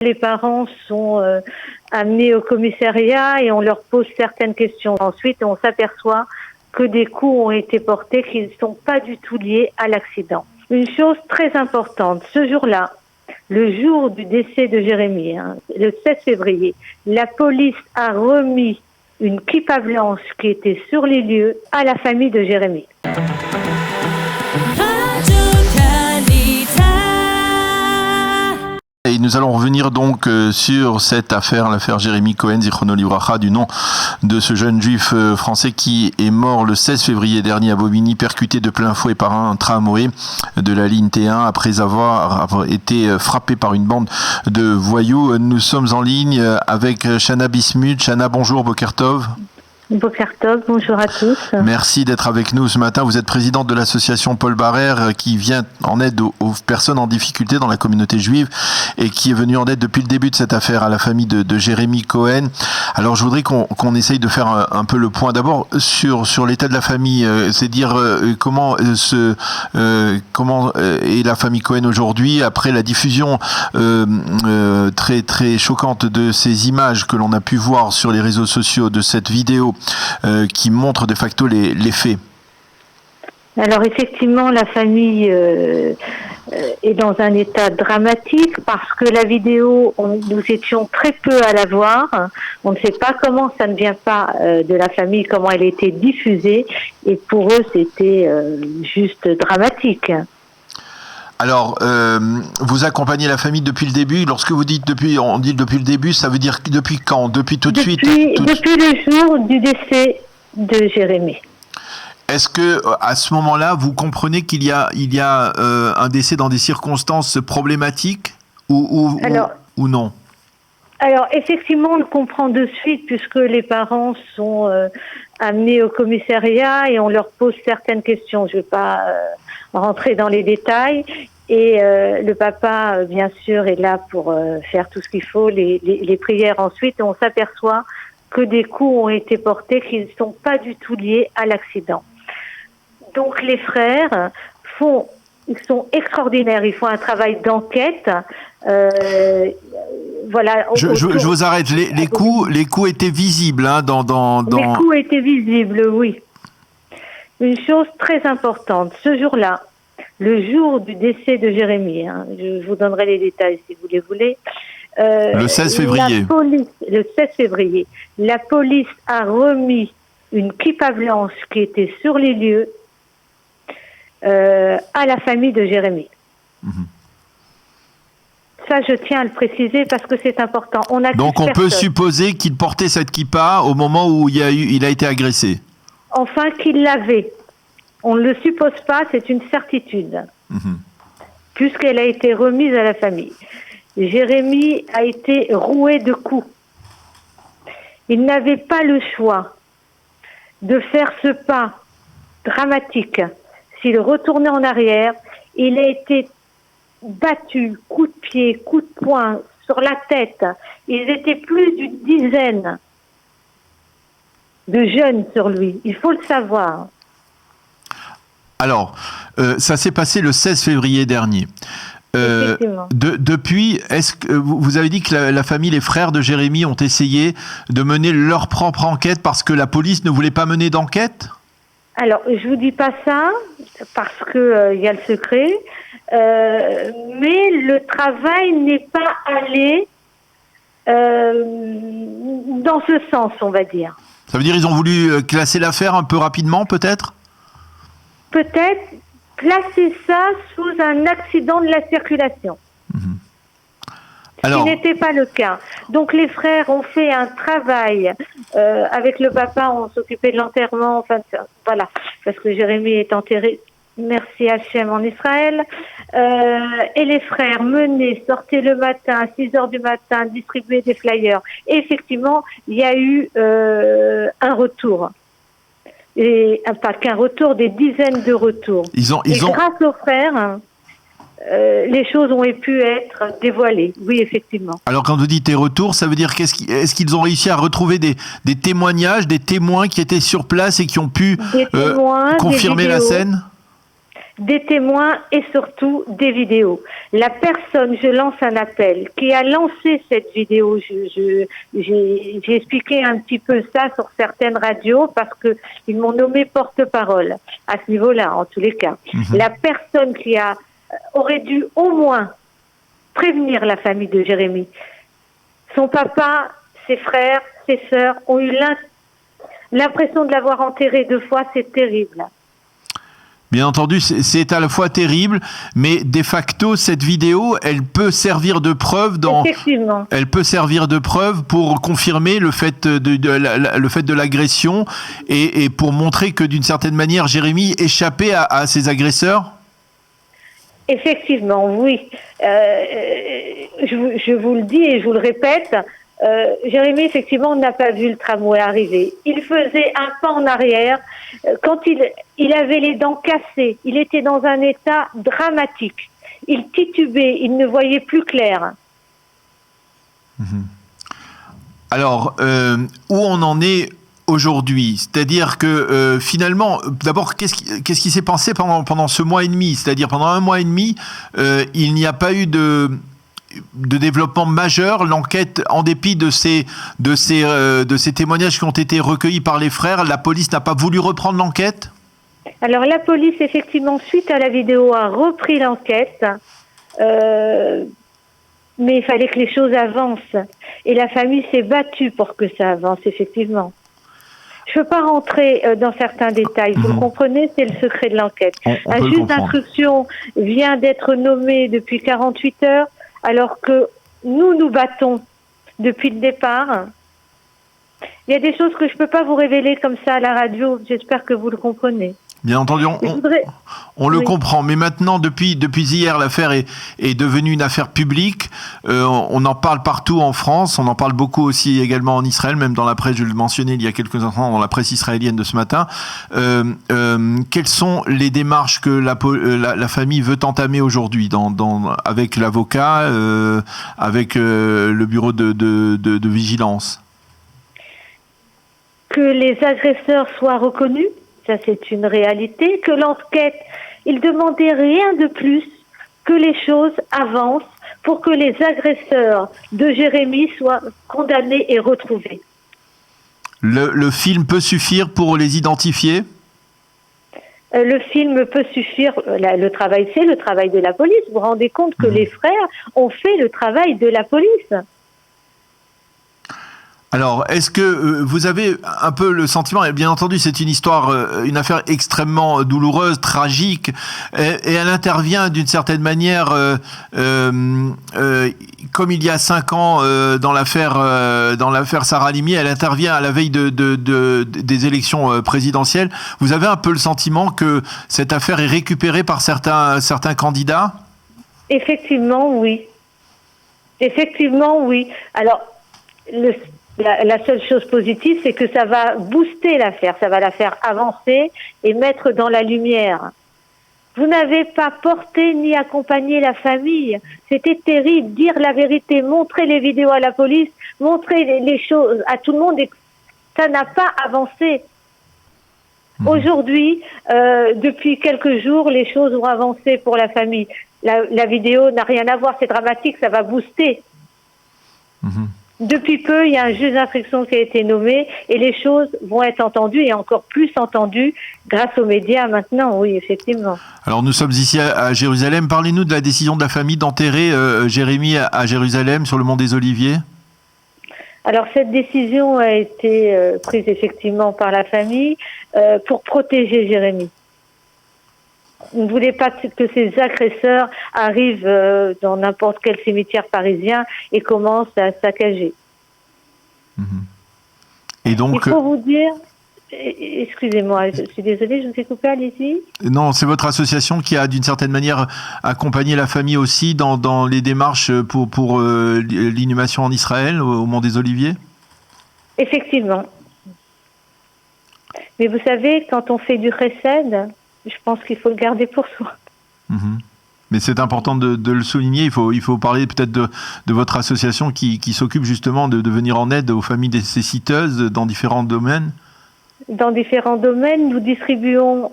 Les parents sont amenés au commissariat et on leur pose certaines questions. Ensuite, on s'aperçoit que des coups ont été portés qui ne sont pas du tout liés à l'accident. Une chose très importante, ce jour-là, le jour du décès de Jérémy, le 16 février, la police a remis une kippa blanche qui était sur les lieux à la famille de Jérémy. Et nous allons revenir donc sur cette affaire, l'affaire Jérémy Cohen, Zichrono Livracha, du nom de ce jeune juif français qui est mort le 16 février dernier à Bobigny, percuté de plein fouet par un tramway de la ligne T1 après avoir été frappé par une bande de voyous. Nous sommes en ligne avec Chana Bismuth. Chana, bonjour, Boker Tov. Boker Tov, bonjour à tous. Merci d'être avec nous ce matin. Vous êtes présidente de l'association Paul Barrère qui vient en aide aux personnes en difficulté dans la communauté juive et qui est venue en aide depuis le début de cette affaire à la famille de Jérémy Cohen. Alors je voudrais qu'on essaye de faire un peu le point d'abord sur l'état de la famille, c'est dire comment est la famille Cohen aujourd'hui après la diffusion très très choquante de ces images que l'on a pu voir sur les réseaux sociaux, de cette vidéo qui montre de facto les faits. Alors effectivement, la famille est dans un état dramatique parce que la vidéo, nous étions très peu à la voir. On ne sait pas comment, ça ne vient pas de la famille, comment elle a été diffusée. Et pour eux, c'était juste dramatique. Alors, vous accompagnez la famille depuis le début. Lorsque vous dites on dit depuis le début, ça veut dire depuis quand? Depuis tout de suite? Depuis le jour du décès de Jérémy. Est-ce que à ce moment-là, vous comprenez qu'il y a un décès dans des circonstances problématiques ou non? Alors, effectivement, on le comprend de suite puisque les parents sont amenés au commissariat et on leur pose certaines questions. Je ne vais pas rentrer dans les détails. Et le papa, bien sûr, est là pour faire tout ce qu'il faut, les prières ensuite. Et on s'aperçoit que des coups ont été portés qui ne sont pas du tout liés à l'accident. Donc, les frères ils sont extraordinaires. Ils font un travail d'enquête. Voilà. Je vous arrête. Les coups étaient visibles, hein, dans. Les coups étaient visibles, oui. Une chose très importante, ce jour-là, le jour du décès de Jérémy, je vous donnerai les détails si vous les voulez. Le 16 février. Le 16 février, la police a remis une kippa blanche qui était sur les lieux à la famille de Jérémy. Mm-hmm. Ça, je tiens à le préciser parce que c'est important. Donc, on peut supposer qu'il portait cette kippa au moment où il a été agressé. Enfin, qu'il l'avait. On ne le suppose pas, c'est une certitude. Mm-hmm. Puisqu'elle a été remise à la famille. Jérémy a été roué de coups. Il n'avait pas le choix de faire ce pas dramatique. S'il retournait en arrière, il a été battu, coup de pied, coup de poing sur la tête. Ils étaient plus d'une dizaine de jeunes sur lui. Il faut le savoir. Alors, ça s'est passé le 16 février dernier. Depuis, est-ce que vous avez dit que la famille, les frères de Jérémy ont essayé de mener leur propre enquête parce que la police ne voulait pas mener d'enquête? Alors, je vous dis pas ça parce que y a le secret, mais le travail n'est pas allé dans ce sens, on va dire. Ça veut dire qu'ils ont voulu classer l'affaire un peu rapidement, peut-être? Peut-être classer ça sous un accident de la circulation. Mmh. Alors, ce qui n'était pas le cas. Donc les frères ont fait un travail avec le papa, on s'occupait de l'enterrement, enfin voilà, parce que Jérémy est enterré, merci Hachem, en Israël. Et les frères sortaient le matin, à 6h du matin, distribuaient des flyers. Et effectivement, il y a eu un retour. Et pas qu'un retour, des dizaines de retours. Grâce aux frères, les choses ont pu être dévoilées. Oui, effectivement. Alors, quand vous dites des retours, ça veut dire est-ce qu'ils ont réussi à retrouver des témoignages, des témoins qui étaient sur place et qui ont pu confirmer la scène? des témoins et surtout des vidéos. La personne, je lance un appel, qui a lancé cette vidéo, j'ai expliqué un petit peu ça sur certaines radios parce que ils m'ont nommé porte-parole à ce niveau-là, en tous les cas. La personne qui aurait dû au moins prévenir la famille de Jérémy. Son papa, ses frères, ses sœurs ont eu l'impression de l'avoir enterré 2 fois, c'est terrible. Bien entendu, c'est à la fois terrible, mais de facto, cette vidéo, elle peut servir de preuve Effectivement. Elle peut servir de preuve pour confirmer le fait de l'agression et pour montrer que d'une certaine manière, Jérémy échappait à ses agresseurs. Effectivement, oui. Je vous le dis et je vous le répète. Jérémy, effectivement, n'a pas vu le tramway arriver. Il faisait un pas en arrière. Quand il avait les dents cassées, il était dans un état dramatique. Il titubait, il ne voyait plus clair. Alors, où on en est aujourd'hui? C'est-à-dire que finalement, d'abord, qu'est-ce qui s'est passé pendant ce mois et demi? C'est-à-dire pendant 1 mois et demi, il n'y a pas eu de développement majeur. L'enquête, en dépit de ces témoignages qui ont été recueillis par les frères, la police n'a pas voulu reprendre l'enquête? Alors la police, effectivement, suite à la vidéo, a repris l'enquête, mais il fallait que les choses avancent. Et la famille s'est battue pour que ça avance, effectivement. Je ne peux pas rentrer dans certains détails. Vous le comprenez, c'est le secret de l'enquête. Un juge d'instruction vient d'être nommé depuis 48 heures, alors que nous battons depuis le départ. Il y a des choses que je ne peux pas vous révéler comme ça à la radio. J'espère que vous le comprenez. Bien entendu, on le comprend. Mais maintenant, depuis hier, l'affaire est devenue une affaire publique. On en parle partout en France. On en parle beaucoup aussi également en Israël, même dans la presse, je le mentionnais il y a quelques instants, dans la presse israélienne de ce matin. Quelles sont les démarches que la famille veut entamer aujourd'hui avec l'avocat, avec le bureau de vigilance? Que les agresseurs soient reconnus. Ça, c'est une réalité. Que l'enquête, il demandait rien de plus que les choses avancent pour que les agresseurs de Jérémy soient condamnés et retrouvés. Le film peut suffire pour les identifier? Le film peut suffire. Le travail, c'est le travail de la police. Vous vous rendez compte que les frères ont fait le travail de la police? Alors, est-ce que vous avez un peu le sentiment, et bien entendu c'est une affaire extrêmement douloureuse, tragique, et elle intervient d'une certaine manière, comme il y a 5 ans dans l'affaire Sarah Halimi, elle intervient à la veille des élections présidentielles. Vous avez un peu le sentiment que cette affaire est récupérée par certains candidats? Effectivement, oui. Alors, la seule chose positive, c'est que ça va booster l'affaire, ça va la faire avancer et mettre dans la lumière. Vous n'avez pas porté ni accompagné la famille. C'était terrible. Dire la vérité, montrer les vidéos à la police, montrer les choses à tout le monde, et ça n'a pas avancé. Aujourd'hui, depuis quelques jours, les choses ont avancé pour la famille. La vidéo n'a rien à voir, c'est dramatique, ça va booster. Depuis peu, il y a un juge d'instruction qui a été nommé et les choses vont être entendues et encore plus entendues grâce aux médias maintenant, oui, effectivement. Alors nous sommes ici à Jérusalem. Parlez-nous de la décision de la famille d'enterrer Jérémy à Jérusalem, sur le mont des Oliviers. Alors cette décision a été prise effectivement par la famille pour protéger Jérémy. On ne voulait pas que ces agresseurs arrivent dans n'importe quel cimetière parisien et commencent à saccager. Et donc, il faut vous dire... Excusez-moi, je suis désolée, je vous ai coupé, allez-y. Non, c'est votre association qui a d'une certaine manière accompagné la famille aussi dans les démarches pour l'inhumation en Israël, au Mont des Oliviers? Effectivement. Mais vous savez, quand on fait du chesed, je pense qu'il faut le garder pour soi. Mais c'est important de le souligner. Il faut parler peut-être de votre association qui s'occupe justement de venir en aide aux familles nécessiteuses dans différents domaines. dans différents domaines. Nous distribuons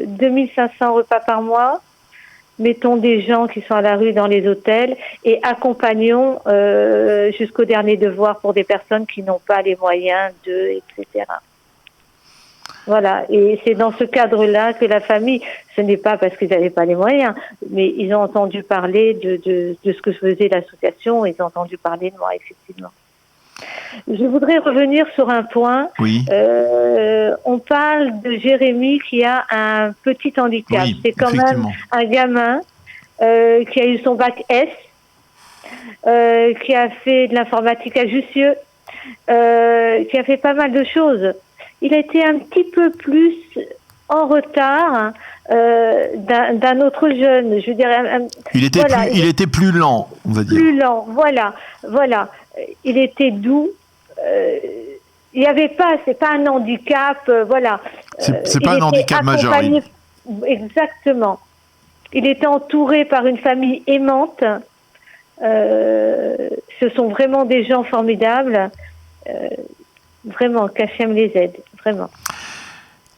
2500 repas par mois. Mettons des gens qui sont à la rue dans les hôtels et accompagnons jusqu'au dernier devoir pour des personnes qui n'ont pas les moyens etc. Voilà, et c'est dans ce cadre-là que la famille, ce n'est pas parce qu'ils n'avaient pas les moyens, mais ils ont entendu parler de ce que faisait l'association, ils ont entendu parler de moi, effectivement. Je voudrais revenir sur un point. Oui. On parle de Jérémy qui a un petit handicap. Oui, c'est quand même un gamin qui a eu son bac S, qui a fait de l'informatique à Jussieu, qui a fait pas mal de choses. Il a été un petit peu plus en retard d'un autre jeune. Je dirais. Il était plus lent, on va dire. Plus lent, voilà. Il était doux. Il n'y avait pas, c'est pas un handicap, voilà. C'est pas un handicap majeur. Oui. Exactement. Il était entouré par une famille aimante. Ce sont vraiment des gens formidables. Vraiment, qu'Hachem les aide, vraiment.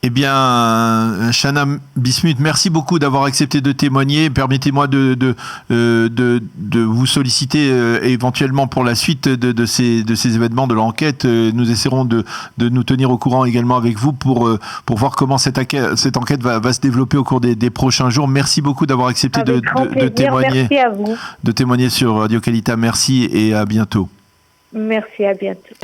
Eh bien, Chana Bismuth, merci beaucoup d'avoir accepté de témoigner. Permettez-moi de vous solliciter éventuellement pour la suite de ces événements de l'enquête. Nous essaierons de nous tenir au courant également avec vous pour voir comment cette enquête va se développer au cours des prochains jours. Merci beaucoup d'avoir accepté de témoigner. Merci à vous. De témoigner sur Radio Kalita. Merci et à bientôt. Merci, à bientôt.